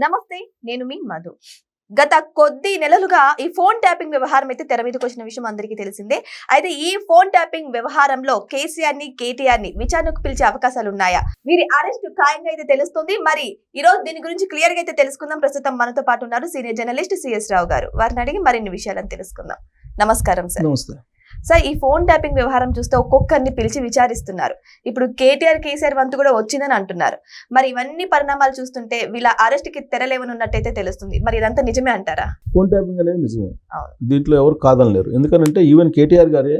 నమస్తే, నేను మీ మధు. గత కొద్ది నెలలుగా ఈ ఫోన్ ట్యాపింగ్ వ్యవహారం అయితే తెర మీదకి వచ్చిన విషయం అందరికీ తెలిసిందే. అయితే ఈ ఫోన్ ట్యాపింగ్ వ్యవహారంలో కేసీఆర్ ని, కేటీఆర్ ని విచారణకు పిలిచే అవకాశాలు ఉన్నాయా? వీరి అరెస్ట్ ఖాయంగా అయితే తెలుస్తుంది. మరి ఈ రోజు దీని గురించి క్లియర్ గా అయితే తెలుసుకుందాం. ప్రస్తుతం మనతో పాటు ఉన్నారు సీనియర్ జర్నలిస్ట్ సిఎస్ రావు గారు. వారిని అడిగి మరిన్ని విషయాలను తెలుసుకుందాం. నమస్కారం సార్. నమస్తే సార్, ఈ ఫోన్ ట్యాపింగ్ వ్యవహారం చూస్తే ఒక్కొక్కరిని పిలిచి విచారిస్తున్నారు. ఇప్పుడు కేసీఆర్ వంతు కూడా వచ్చిందని అంటున్నారు. మరి ఇవన్నీ పరిణామాలు చూస్తుంటే వీళ్ళ అరెస్ట్ కి తెరలేవనున్నట్టయితే తెలుస్తుంది. మరి ఇదంతా నిజమే అంటారా? ఫోన్ ట్యాపింగ్ అనేది నిజమే, దీంట్లో ఎవరు కాదనలేరు. ఎందుకంటే ఈవెన్ కేటీఆర్ గారే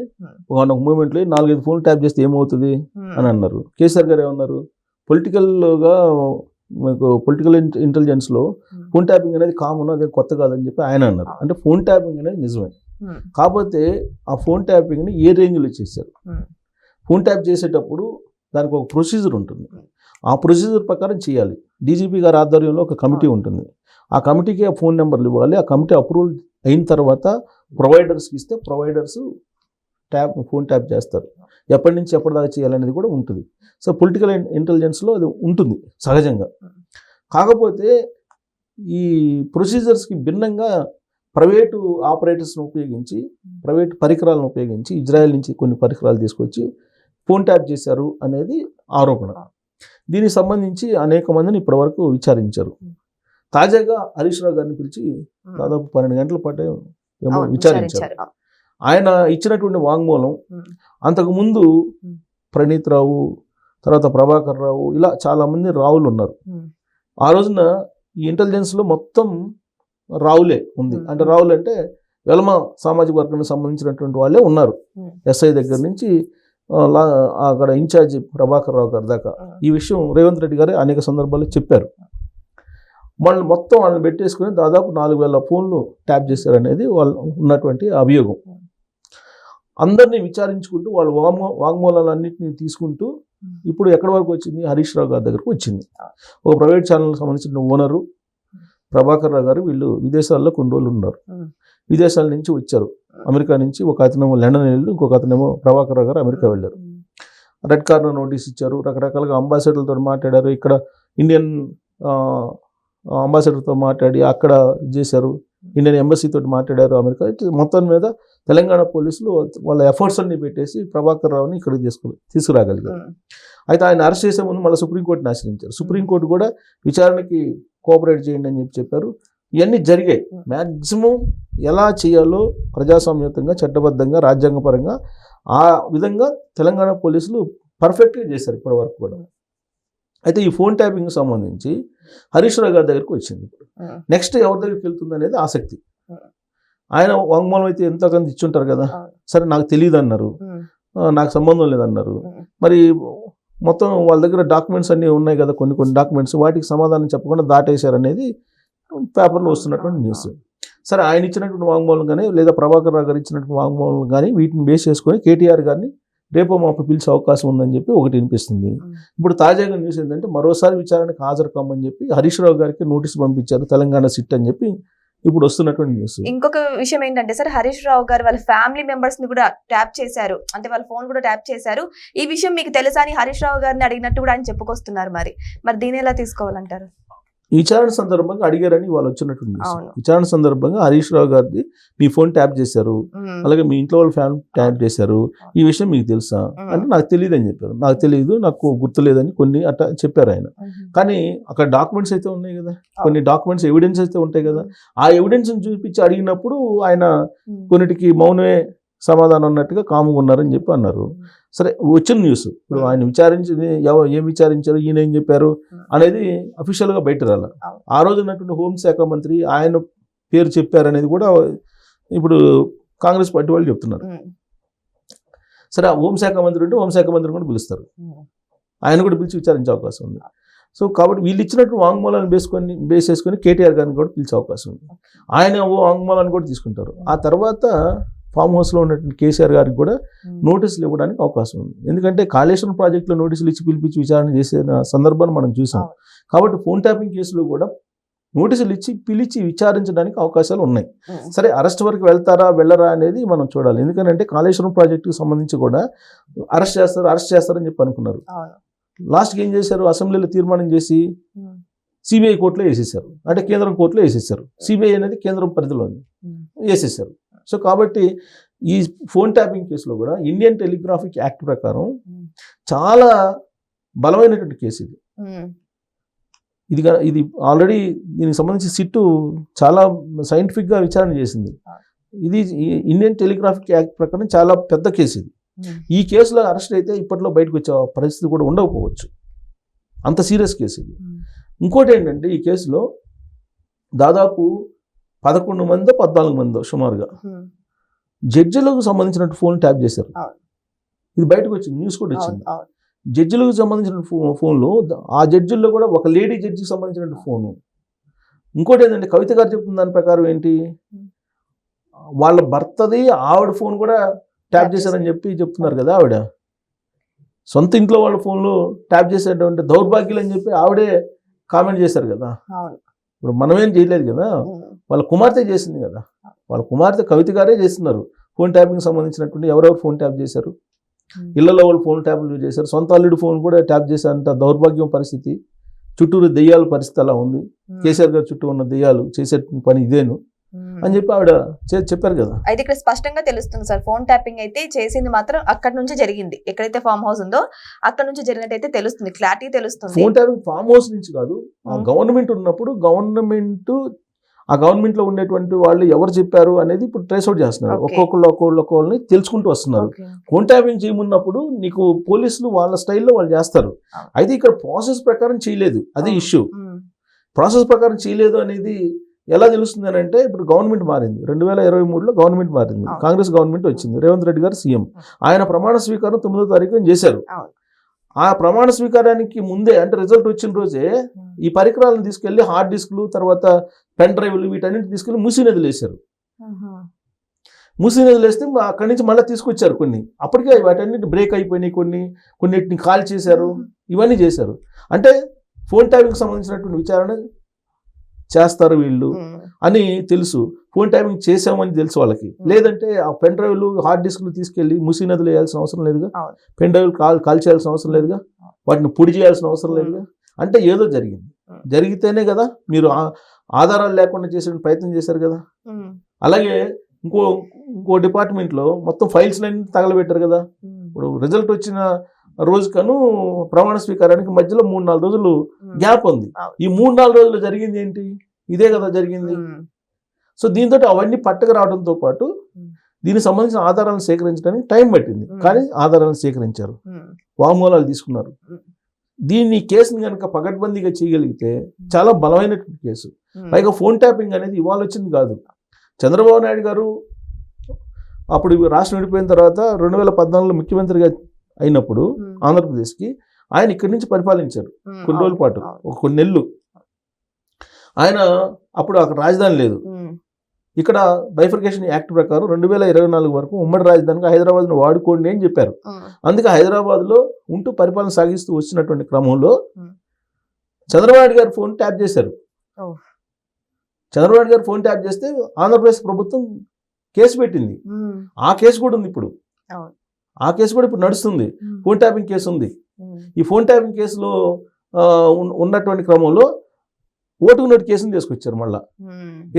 ఒక మూమెంట్ లో 4-5 ఫోన్ ట్యాప్ చేస్తే ఏమవుతుంది అని అన్నారు. కేసీఆర్ గారు ఏమన్నారు, పొలిటికల్ ఇంటెలిజెన్స్ లో ఫోన్ ట్యాపింగ్ అనేది కామన్, అదే కొత్త కాదని చెప్పి ఆయన అన్నారు. అంటే ఫోన్ ట్యాపింగ్ అనేది నిజమే. కాకపోతే ఆ ఫోన్ ట్యాపింగ్ని ఏ రేంజ్లో చేశారు. ఫోన్ ట్యాప్ చేసేటప్పుడు దానికి ఒక ప్రొసీజర్ ఉంటుంది. ఆ ప్రొసీజర్ ప్రకారం చేయాలి. డీజీపీ గారి ఆధ్వర్యంలో ఒక కమిటీ ఉంటుంది. ఆ కమిటీకి ఆ ఫోన్ నెంబర్లు ఇవ్వాలి. ఆ కమిటీ అప్రూవల్ అయిన తర్వాత ప్రొవైడర్స్కి ఇస్తే ప్రొవైడర్స్ ఫోన్ ట్యాప్ చేస్తారు. ఎప్పటి నుంచి ఎప్పటిదాకా చేయాలనేది కూడా ఉంటుంది. సో పొలిటికల్ ఇంటెలిజెన్స్లో అది ఉంటుంది సహజంగా. కాకపోతే ఈ ప్రొసీజర్స్కి భిన్నంగా ప్రైవేటు ఆపరేటర్స్ని ఉపయోగించి, ప్రైవేట్ పరికరాలను ఉపయోగించి ఇజ్రాయెల్ నుంచి కొన్ని పరికరాలు తీసుకొచ్చి ఫోన్ ట్యాప్ చేశారు అనేది ఆరోపణ. దీనికి సంబంధించి అనేక మందిని ఇప్పటివరకు విచారించారు. తాజాగా హరీష్ రావు గారిని పిలిచి దాదాపు 12 గంటల పాటు ఏమో విచారించారు. ఆయన ఇచ్చినటువంటి వాంగ్మూలం, అంతకుముందు ప్రణీత్ రావు, తర్వాత ప్రభాకర్ రావు, ఇలా చాలామంది రావులు ఉన్నారు. ఆ రోజున ఈ ఇంటెలిజెన్స్లో మొత్తం రావులే ఉంది. అంటే రావులు అంటే వెలమ సామాజిక వర్గానికి సంబంధించినటువంటి వాళ్ళే ఉన్నారు. ఎస్ఐ దగ్గర నుంచి అక్కడ ఇన్ఛార్జి ప్రభాకర్ రావు గారి దాకా. ఈ విషయం రేవంత్ రెడ్డి గారు అనేక సందర్భాల్లో చెప్పారు. వాళ్ళు మొత్తం వాళ్ళని పెట్టేసుకుని దాదాపు 4,000 ఫోన్లు ట్యాప్ చేశారనేది వాళ్ళు ఉన్నటువంటి అభియోగం. అందరినీ విచారించుకుంటూ వాళ్ళ వాంగ్మూలాలన్నింటినీ తీసుకుంటూ ఇప్పుడు ఎక్కడి వరకు వచ్చింది, హరీష్ రావు గారి దగ్గరకు వచ్చింది. ఒక ప్రైవేట్ ఛానల్కి సంబంధించిన ఓనరు ప్రభాకర్ రావు గారు, వీళ్ళు విదేశాల్లో కొన్ని రోజులు ఉన్నారు. విదేశాల నుంచి వచ్చారు. అమెరికా నుంచి ఒక అతనేమో లండన్ వెళ్ళి, ఇంకొక అతనేమో ప్రభాకర్ రావు గారు అమెరికా వెళ్ళారు. రెడ్ కార్నర్ నోటీస్ ఇచ్చారు. రకరకాలుగా అంబాసిడర్లతో మాట్లాడారు. ఇక్కడ ఇండియన్ అంబాసిడర్తో మాట్లాడి అక్కడ చేశారు. ఇండియన్ ఎంబసీతో మాట్లాడారు అమెరికా. మొత్తం మీద తెలంగాణ పోలీసులు వాళ్ళ ఎఫర్ట్స్ అన్ని పెట్టేసి ప్రభాకర్ రావుని ఇక్కడ తీసుకురాగలిగారు. అయితే ఆయన అరెస్ట్ చేసే ముందు మళ్ళీ సుప్రీంకోర్టుని ఆశ్రయించారు. సుప్రీంకోర్టు కూడా విచారణకి కోఆపరేట్ చేయండి అని చెప్పారు. ఇవన్నీ జరిగాయి. మ్యాక్సిమం ఎలా చేయాలో ప్రజాస్వామ్యతంగా, చట్టబద్ధంగా, రాజ్యాంగపరంగా ఆ విధంగా తెలంగాణ పోలీసులు పర్ఫెక్ట్గా చేశారు ఇప్పటి వరకు కూడా. అయితే ఈ ఫోన్ ట్యాపింగ్ సంబంధించి హరీష్ రావు గారి దగ్గరికి వచ్చింది. ఇప్పుడు నెక్స్ట్ ఎవరి దగ్గరికి వెళ్తుంది అనేది ఆసక్తి. ఆయన వాంగ్మూలం అయితే ఎంతకంత ఇచ్చుంటారు కదా. సరే, నాకు తెలియదు అన్నారు, నాకు సంబంధం లేదన్నారు. మరి మొత్తం వాళ్ళ దగ్గర డాక్యుమెంట్స్ అన్నీ ఉన్నాయి కదా, కొన్ని డాక్యుమెంట్స్, వాటికి సమాధానం చెప్పకుండా దాటేశారనేది పేపర్లో వస్తున్నటువంటి న్యూస్. సరే, ఆయన ఇచ్చినటువంటి వాంగ్మూలం కానీ లేదా ప్రభాకర్ రావు గారు ఇచ్చినటువంటి వాంగ్మూలం కానీ వీటిని బేస్ చేసుకొని కేటీఆర్ గారిని రేపో మాపు పిలిచే అవకాశం ఉందని చెప్పి ఒకటి వినిపిస్తుంది. ఇప్పుడు తాజాగా న్యూస్ ఏంటంటే మరోసారి విచారణకు హాజరు కమ్మని చెప్పి హరీష్ రావు గారికి నోటీస్ పంపించారు తెలంగాణ సిట్ అని చెప్పి ఇప్పుడు వస్తున్నటువంటి న్యూస్. ఇంకొక విషయం ఏంటంటే సార్, హరీష్ రావు గారు వాళ్ళ ఫ్యామిలీ మెంబర్స్ ని కూడా ట్యాప్ చేశారు. అంటే వాళ్ళ ఫోన్ కూడా ట్యాప్ చేశారు. ఈ విషయం మీకు తెలుసా అని హరీష్ రావు గారిని అడిగినట్టు కూడా ఆయన చెప్పుకొస్తున్నారు. మరి దీన్ని ఎలా తీసుకోవాలంటారు? విచారణ సందర్భంగా అడిగారని వాళ్ళు వచ్చినటువంటి విచారణ సందర్భంగా హరీష్ రావు గారిది మీ ఫోన్ ట్యాప్ చేశారు, అలాగే మీ ఇంట్లో వాళ్ళ ఫ్యాన్ ట్యాప్ చేశారు, ఈ విషయం మీకు తెలుసా అంటే నాకు తెలియదు అని చెప్పారు. నాకు తెలియదు, నాకు గుర్తులేదని కొన్ని అట్లా చెప్పారు ఆయన. కానీ అక్కడ డాక్యుమెంట్స్ అయితే ఉన్నాయి కదా, కొన్ని డాక్యుమెంట్స్ ఎవిడెన్స్ అయితే ఉంటాయి కదా. ఆ ఎవిడెన్స్ చూపించి అడిగినప్పుడు ఆయన కొన్నిటికి మౌనమే సమాధానం అన్నట్టుగా కాముగా ఉన్నారని చెప్పి అన్నారు. సరే, వచ్చిన న్యూస్ ఇప్పుడు ఆయన విచారించి ఏం విచారించారు, ఈయన ఏం చెప్పారు అనేది అఫీషియల్గా బయట రాల. ఆ రోజు ఉన్నటువంటి హోంశాఖ మంత్రి ఆయన పేరు చెప్పారనేది కూడా ఇప్పుడు కాంగ్రెస్ పార్టీ వాళ్ళు చెప్తున్నారు. సరే, ఆ హోంశాఖ మంత్రి ఉంటే హోంశాఖ మంత్రిని కూడా పిలుస్తారు, ఆయన కూడా పిలిచి విచారించే అవకాశం ఉంది. సో కాబట్టి వీళ్ళు ఇచ్చినట్టు వాంగ్మూలాన్ని బేస్ చేసుకొని కేటీఆర్ గారిని కూడా పిలిచే అవకాశం ఉంది. ఆయన వాంగ్మూలాన్ని కూడా తీసుకుంటారు. ఆ తర్వాత ఫామ్ హౌస్లో ఉన్నటువంటి కేసీఆర్ గారికి కూడా నోటీసులు ఇవ్వడానికి అవకాశం ఉంది. ఎందుకంటే కాళేశ్వరం ప్రాజెక్టులో నోటీసులు ఇచ్చి పిలిపించి విచారణ చేసిన సందర్భాన్ని మనం చూసాం. కాబట్టి ఫోన్ ట్యాపింగ్ కేసులో కూడా నోటీసులు ఇచ్చి పిలిచి విచారించడానికి అవకాశాలు ఉన్నాయి. సరే, అరెస్ట్ వరకు వెళ్తారా వెళ్ళరా అనేది మనం చూడాలి. ఎందుకంటే కాళేశ్వరం ప్రాజెక్టుకి సంబంధించి కూడా అరెస్ట్ చేస్తారని చెప్పి అనుకున్నారు. లాస్ట్కి ఏం చేశారు, అసెంబ్లీలో తీర్మానం చేసి సిబిఐ కోర్టులో వేసేసారు, అంటే కేంద్రం కోర్టులో వేసేసారు. సిబిఐ అనేది కేంద్రం పరిధిలో ఉంది, వేసేసారు. సో కాబట్టి ఈ ఫోన్ ట్యాపింగ్ కేసులో కూడా ఇండియన్ టెలిగ్రాఫిక్ యాక్ట్ ప్రకారం చాలా బలమైనటువంటి కేసు ఇది. ఇది ఆల్రెడీ దీనికి సంబంధించి సిట్టు చాలా సైంటిఫిక్గా విచారణ చేసింది. ఇది ఇండియన్ టెలిగ్రాఫిక్ యాక్ట్ ప్రకారం చాలా పెద్ద కేసు ఇది. ఈ కేసులో అరెస్ట్ అయితే ఇప్పట్లో బయటకు వచ్చే పరిస్థితి కూడా ఉండకపోవచ్చు, అంత సీరియస్ కేసు ఇది. ఇంకోటి ఏంటంటే ఈ కేసులో దాదాపు 11 మందో 14 మందో సుమారుగా జడ్జిలకు సంబంధించినట్టు ఫోన్ ట్యాప్ చేశారు. ఇది బయటకు వచ్చింది, న్యూస్ కూడా వచ్చింది. జడ్జిలకు సంబంధించిన ఫోన్లు, ఆ జడ్జిల్లో కూడా ఒక లేడీ జడ్జికి సంబంధించిన ఫోను. ఇంకోటి ఏంటంటే కవిత గారు చెప్తున్న దాని ప్రకారం ఏంటి, వాళ్ళ భర్తది ఆవిడ ఫోన్ కూడా ట్యాప్ చేశారని చెప్పి చెప్తున్నారు కదా. ఆవిడ సొంత ఇంట్లో వాళ్ళ ఫోన్లు ట్యాప్ చేసేటువంటి దౌర్భాగ్యులు అని చెప్పి ఆవిడే కామెంట్ చేశారు కదా. ఇప్పుడు మనమేం చేయలేదు కదా, వాళ్ళ కుమార్తె చేసింది కదా. వాళ్ళ కుమార్తె కవిత గారే చేస్తున్నారు ఫోన్ ట్యాపింగ్ సంబంధించినటువంటి. ఎవరెవరు ఫోన్ ట్యాప్ చేశారు, ఇళ్లలో వాళ్ళు ఫోన్ ట్యాప్లు చేశారు, సొంత అల్లుడి ఫోన్ కూడా ట్యాప్ చేసేంత దౌర్భాగ్యం పరిస్థితి, చుట్టూరు దెయ్యాల పరిస్థితి అలా ఉంది. కేసీఆర్ గారు చుట్టూ ఉన్న దెయ్యాలు చేసే పని ఇదేను అని చెప్పి ఆవిడ చెప్పారు కదా. అయితే ఇక్కడ స్పష్టంగా తెలుస్తుంది సార్, ఫోన్ ట్యాపింగ్ అయితే చేసింది మాత్రం అక్కడ నుంచి జరిగింది, ఎక్కడైతే ఫామ్ హౌస్ ఉందో అక్కడ నుంచి జరిగినట్టయితే తెలుస్తుంది, క్లారిటీ తెలుస్తుంది. ఫోన్ ట్యాపింగ్ ఫామ్ హౌస్ నుంచి కాదు, గవర్నమెంట్ ఉన్నప్పుడు ఆ గవర్నమెంట్ లో ఉండేటువంటి వాళ్ళు ఎవరు చెప్పారు అనేది ఇప్పుడు ట్రేస్ అవుట్ చేస్తున్నారు. ఒక్కొక్కళ్ళని తెలుసుకుంటూ వస్తున్నారు. ఫోన్ ట్యాపింగ్ చేయమున్నప్పుడు నీకు పోలీసులు వాళ్ళ స్టైల్లో వాళ్ళు చేస్తారు. అయితే ఇక్కడ ప్రాసెస్ ప్రకారం చేయలేదు, అది ఇష్యూ. ప్రాసెస్ ప్రకారం చేయలేదు అనేది ఎలా తెలుస్తుంది అని అంటే, ఇప్పుడు గవర్నమెంట్ మారింది, 2023లో గవర్నమెంట్ మారింది, కాంగ్రెస్ గవర్నమెంట్ వచ్చింది, రేవంత్ రెడ్డి గారు సీఎం. ఆయన ప్రమాణ స్వీకారం 9వ తారీఖున చేశారు. ఆ ప్రమాణ స్వీకారానికి ముందే, అంటే రిజల్ట్ వచ్చిన రోజే ఈ పరికరాలను తీసుకెళ్లి హార్డ్ డిస్క్లు, తర్వాత పెన్ డ్రైవ్లు, వీటన్నింటి తీసుకెళ్లి మూసీ నదిలో వేశారు. మూసీ నదిలో వేస్తే అక్కడి నుంచి మళ్ళీ తీసుకొచ్చారు కొన్ని. అప్పటికే వాటన్నిటి బ్రేక్ అయిపోయినాయి, కొన్నిటిని కాల్ చేశారు, ఇవన్నీ చేశారు. అంటే ఫోన్ ట్యాపింగ్కి సంబంధించినటువంటి విచారణ చేస్తారు వీళ్ళు అని తెలుసు. ఫోన్ ట్యాపింగ్ చేసామని తెలుసు వాళ్ళకి. లేదంటే ఆ పెన్ డ్రైవ్లు, హార్డ్ డిస్క్లు తీసుకెళ్లి మూసీ నదిలో వేయాల్సిన అవసరం లేదుగా, పెన్ డ్రైవ్లు కాల్ చేయాల్సిన అవసరం లేదుగా, వాటిని పొడి చేయాల్సిన అవసరం లేదుగా. అంటే ఏదో జరిగింది, జరిగితేనే కదా మీరు ఆధారాలు లేకుండా చేసే ప్రయత్నం చేశారు కదా. అలాగే ఇంకో డిపార్ట్మెంట్లో మొత్తం ఫైల్స్ అన్ని తగలబెట్టారు కదా. ఇప్పుడు రిజల్ట్ వచ్చిన రోజుకను ప్రమాణ స్వీకారానికి మధ్యలో 3-4 రోజులు గ్యాప్ ఉంది. ఈ 3-4 రోజులు జరిగింది ఏంటి, ఇదే కదా జరిగింది. సో దీంతో అవన్నీ పట్టకు రావడంతో పాటు దీనికి సంబంధించిన ఆధారాలను సేకరించడానికి టైం పట్టింది, కానీ ఆధారాలను సేకరించారు, వాంగ్మూలాలు తీసుకున్నారు. దీన్ని కేసుని కనుక పకడ్బందీగా చేయగలిగితే చాలా బలమైనటువంటి కేసు. పైగా ఫోన్ ట్యాపింగ్ అనేది ఇవాళ వచ్చింది కాదు. చంద్రబాబు నాయుడు గారు అప్పుడు రాష్ట్రం విడిపోయిన తర్వాత 2014లో ముఖ్యమంత్రిగా అయినప్పుడు ఆంధ్రప్రదేశ్కి ఆయన ఇక్కడి నుంచి పరిపాలించారు కొన్ని రోజుల పాటు, కొన్ని నెలలు. ఆయన అప్పుడు అక్కడ రాజధాని లేదు. ఇక్కడ బైఫర్కేషన్ యాక్ట్ ప్రకారం 2024 వరకు ఉమ్మడి రాజధానిగా హైదరాబాద్ను వాడుకోండి అని చెప్పారు. అందుకే హైదరాబాద్లో ఉంటూ పరిపాలన సాగిస్తూ వచ్చినటువంటి క్రమంలో చంద్రబాబు నాయుడు గారు ఫోన్ ట్యాప్ చేశారు. చంద్రబాబు నాయుడు గారు ఫోన్ ట్యాప్ చేస్తే ఆంధ్రప్రదేశ్ ప్రభుత్వం కేసు పెట్టింది. ఆ కేసు కూడా ఉంది ఇప్పుడు, ఆ కేసు కూడా ఇప్పుడు నడుస్తుంది. ఫోన్ ట్యాపింగ్ కేసు ఉంది. ఈ ఫోన్ ట్యాపింగ్ కేసులో ఉన్నటువంటి క్రమంలో ఓటుకు నోటు కేసుని తీసుకొచ్చారు. మళ్ళీ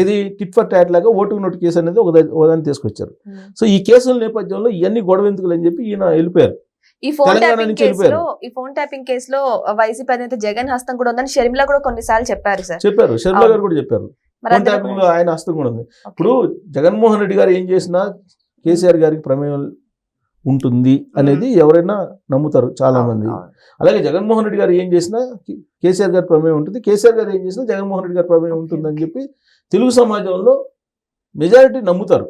ఇది టిట్ ఫర్ టాట్ లాగా ఓటుకు నోటు కేసు అనేది ఒకదాన్ని తీసుకొచ్చారు. సో ఈ కేసుల నేపథ్యంలో ఇవన్నీ గొడవ ఎందుకులు అని చెప్పి ఈయన వెళ్ళిపోయారు. ఈ ఫోన్ ట్యాపింగ్ కేసులో వైసీపీ అధినేత జగన్ హస్తం కూడా ఉందని షర్మిల కూడా కొన్నిసార్లు చెప్పారు సార్. చెప్పారు, షర్మిల గారు కూడా చెప్పారు. ఫోన్ ట్యాపింగ్ లో ఆయన హస్తం కూడా ఉంది. ఇప్పుడు జగన్మోహన్ రెడ్డి గారు ఏం చేసినా కేసీఆర్ గారికి ప్రమేయం ఉంటుంది అనేది ఎవరైనా నమ్ముతారు చాలా మంది. అలాగే జగన్మోహన్ రెడ్డి గారు ఏం చేసినా కేసీఆర్ గారి ప్రమేయం ఉంటుంది, కేసీఆర్ గారు ఏం చేసినా జగన్మోహన్ రెడ్డి గారి ప్రమేయం ఉంటుంది అని చెప్పి తెలుగు సమాజంలో మెజారిటీ నమ్ముతారు.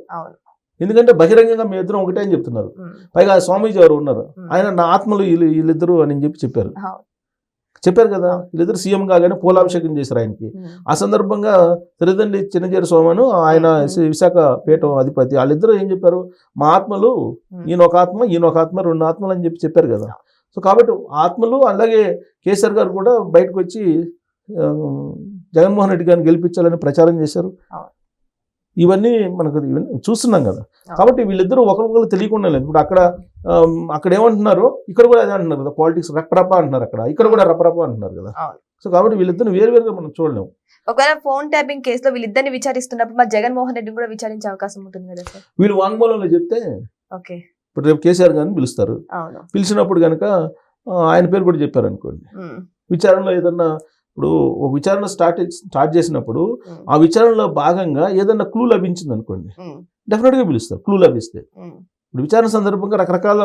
ఎందుకంటే బహిరంగంగా మీ ఇద్దరం ఒకటే అని చెప్తున్నారు. పైగా స్వామీజీ ఎవరు ఉన్నారు, ఆయన నా ఆత్మలు వీళ్ళిద్దరు అని చెప్పి చెప్పారు కదా. వీళ్ళిద్దరు సీఎం కాగానే పూలాభిషేకం చేశారు ఆయనకి. ఆ సందర్భంగా తిరుదండి చిన్నజీర స్వామను, ఆయన విశాఖ పీఠం అధిపతి, వాళ్ళిద్దరూ ఏం చెప్పారు, మా ఆత్మలు, ఈయన ఒక ఆత్మ, ఈయన ఒక ఆత్మ, 2 ఆత్మలు అని చెప్పి చెప్పారు కదా. సో కాబట్టి ఆత్మలు, అలాగే కేసీఆర్ గారు కూడా బయటకు వచ్చి జగన్మోహన్ రెడ్డి గారిని గెలిపించాలని ప్రచారం చేశారు. ఇవన్నీ మనకు చూస్తున్నాం కదా. కాబట్టి వీళ్ళిద్దరూ ఒకరికొకరు తెలియకుండా లేదు. ఇప్పుడు అక్కడ ఏమంటున్నారో ఇక్కడ కూడా అదే అంటున్నారు కదా, పాలిటిక్స్ రప్రప అంటున్నారు, ఇక్కడ కూడా రప్రప అంటున్నారు కదా. సో కాబట్టి వీళ్ళిద్దరిని వేరువేరుగా మనం చూడలేము. ఒకవేళ ఫోన్ ట్యాపింగ్ కేసులో వీళ్ళిద్దరిని విచారిస్తున్నప్పుడు మరి జగన్మోహన్ రెడ్డి కూడా విచారించే అవకాశం ఉంటుంది కదా సార్? వీళ్ళు వాంగ్మూలంలో చెప్తే ఓకే, ఇప్పుడు రేపు కేసీఆర్ గారిని పిలుస్తారు. అవును. పిలిచినప్పుడు కనుక ఆయన పేరు కూడా చెప్పారు అనుకోండి, విచారణలో ఏదన్నా ఇప్పుడు ఒక విచారణ స్టార్ట్ చేసినప్పుడు ఆ విచారణలో భాగంగా ఏదన్నా క్లూ లభించింది అనుకోండి, డెఫినెట్గా పిలుస్తారు. క్లూ లభిస్తే ఇప్పుడు విచారణ సందర్భంగా రకరకాల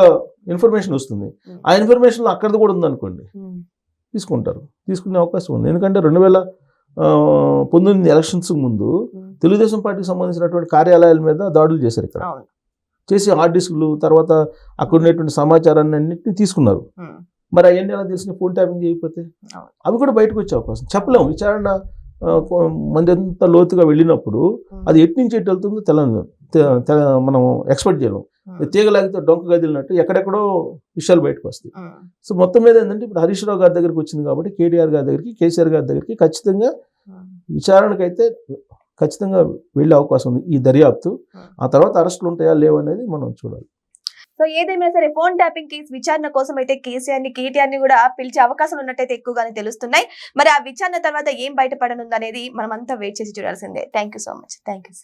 ఇన్ఫర్మేషన్ వస్తుంది. ఆ ఇన్ఫర్మేషన్లో అక్కడిది కూడా ఉందనుకోండి, తీసుకునే అవకాశం ఉంది. ఎందుకంటే 2019 ఎలక్షన్స్ ముందు తెలుగుదేశం పార్టీకి సంబంధించినటువంటి కార్యాలయాల మీద దాడులు చేశారు. ఇక్కడ చేసి హార్డ్ డిస్క్లు, తర్వాత అక్కడ ఉన్నటువంటి సమాచారాన్ని అన్నింటినీ తీసుకున్నారు. మరి అవన్నీ ఎలా తెలిసిన ఫోన్ ట్యాపింగ్ చేయకపోతే అవి కూడా బయటకు వచ్చే అవకాశం చెప్పలేము. విచారణ మందంతా లోతుగా వెళ్ళినప్పుడు అది ఎటు నుంచి ఎటు వెళ్తుందో మనం ఎక్స్పెక్ట్ చేయలేము. తీగలాగితే డొంక గదిలినట్టు ఎక్కడెక్కడో విషయాలు బయటకు వస్తాయి. సో మొత్తం మీద ఏంటంటే ఇప్పుడు హరీష్ రావు గారి దగ్గరికి వచ్చింది కాబట్టి కేటీఆర్ గారి దగ్గరికి, కేసీఆర్ గారి దగ్గరికి ఖచ్చితంగా విచారణకైతే ఖచ్చితంగా వెళ్ళే అవకాశం ఉంది ఈ దర్యాప్తు. ఆ తర్వాత అరెస్టులు ఉంటాయా లేవనేది మనం చూడాలి. సో ఏదేమైనా సరే ఫోన్ ట్యాపింగ్ కేసు విచారణ కోసం అయితే కేసీఆర్ ని, కేటీఆర్ ని కూడా పిలిచే అవకాశాలు ఉన్నట్టయితే ఎక్కువగానే తెలుస్తున్నాయి. మరి ఆ విచారణ తర్వాత ఏం బయటపడనుంది అనేది మనం అంతా వెయిట్ చేసి చూడాల్సిందే. Thank you so much. Thank you.